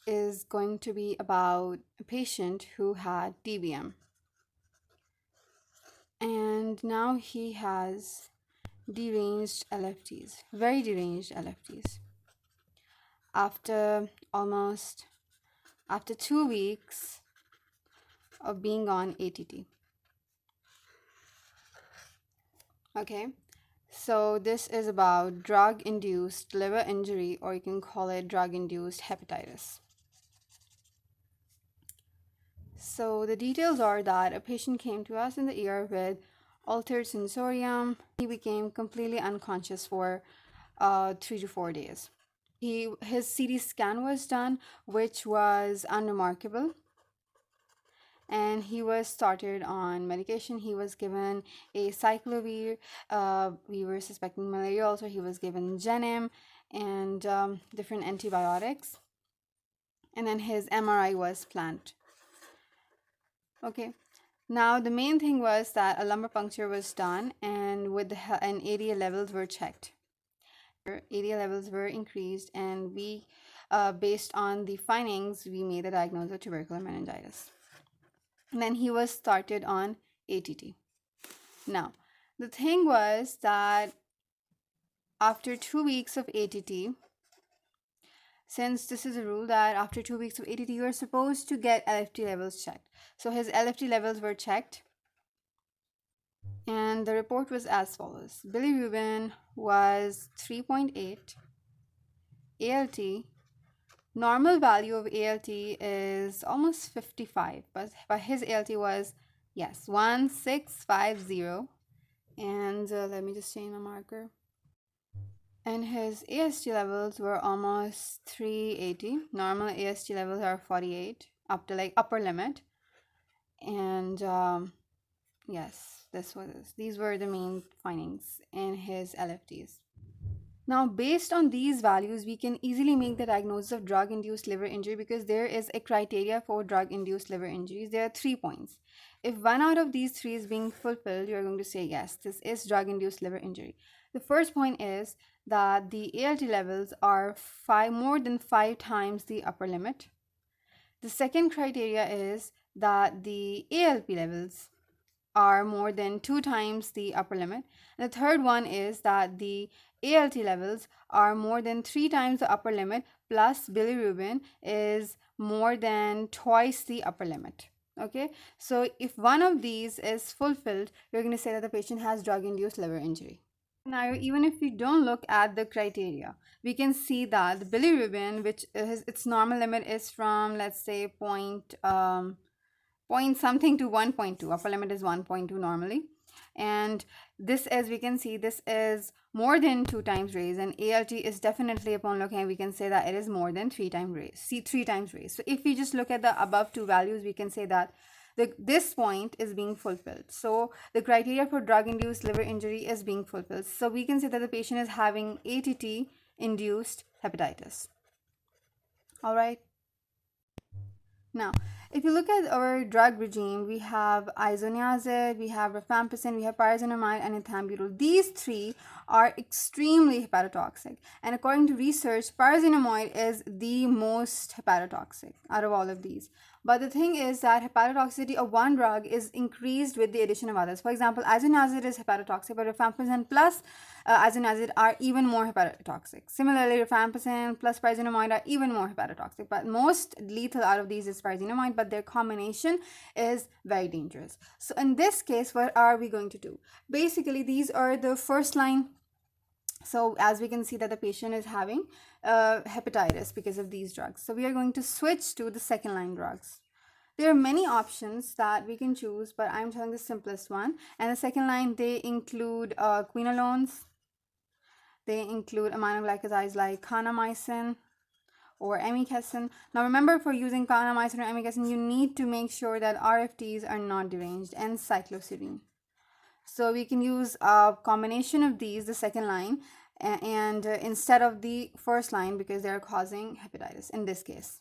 is going to be about a patient who had DBM, and now he has deranged LFTs, very deranged LFTs. After 2 weeks of being on ATT. Okay, so this is about drug-induced liver injury, or you can call it drug-induced hepatitis. So the details are that a patient came to us in the ER with altered sensorium. He became completely unconscious for 3 to 4 days. His CT scan was done, which was unremarkable, and he was started on medication. He was given a cyclovir. We were suspecting malaria also. He was given Genim and different antibiotics, and then his MRI was planned. Okay, now the main thing was that a lumbar puncture was done, and ADA levels were checked. ADA levels were increased, and we based on the findings, we made the diagnosis of tubercular meningitis. And then he was started on ATT. Now, the thing was that after 2 weeks of ATT, since this is a rule that after 2 weeks of ATT, you are supposed to get LFT levels checked. So his LFT levels were checked, and the report was as follows. Bilirubin was 3.8. ALT, normal value of ALT is almost 55, but his ALT was, yes, 1650. And let me just change my marker. And his AST levels were almost 380. Normal AST levels are 48, up to like upper limit. And yes, these were the main findings in his LFTs. Now, based on these values, we can easily make the diagnosis of drug-induced liver injury, because there is a criteria for drug-induced liver injuries. There are 3 points. If one out of these 3 is being fulfilled, you're going to say, yes, this is drug-induced liver injury. The first point is that the ALT levels are more than 5 times the upper limit. The second criteria is that the ALP levels are more than 2 times the upper limit. And the third one is that the ALT levels are more than 3 times the upper limit, plus bilirubin is more than twice the upper limit. Okay, so if one of these is fulfilled, you're going to say that the patient has drug-induced liver injury. Now, even if we don't look at the criteria, we can see that the bilirubin, which its normal limit is from, let's say, point something to 1.2. Upper limit is 1.2 normally. And this, as we can see, this is more than 2 times raised, and ALT is definitely, upon looking, we can say that it is more than 3 times raised. See, 3 times raised. So if we just look at the above 2 values, we can say that this point is being fulfilled. So the criteria for drug-induced liver injury is being fulfilled. So we can say that the patient is having ATT-induced hepatitis. All right. Now, if you look at our drug regime, we have isoniazid, we have rifampicin, we have pyrazinamide, and ethambutol. These 3 are extremely hepatotoxic. And according to research, pyrazinamide is the most hepatotoxic out of all of these. But the thing is that hepatotoxicity of one drug is increased with the addition of others. For example, isoniazid is hepatotoxic, but rifampicin plus isoniazid are even more hepatotoxic. Similarly, rifampicin plus pyrazinamide are even more hepatotoxic. But most lethal out of these is pyrazinamide, but their combination is very dangerous. So in this case, what are we going to do? Basically, these are the first line. So as we can see that the patient is having hepatitis because of these drugs. So we are going to switch to the second line drugs. There are many options that we can choose, but I'm telling the simplest one. And the second line, they include quinolones. They include aminoglycosides like kanamycin or amikacin. Now remember, for using kanamycin or amikacin, you need to make sure that RFTs are not deranged, and cycloserine. So we can use a combination of these, the second line, and instead of the first line, because they're causing hepatitis in this case.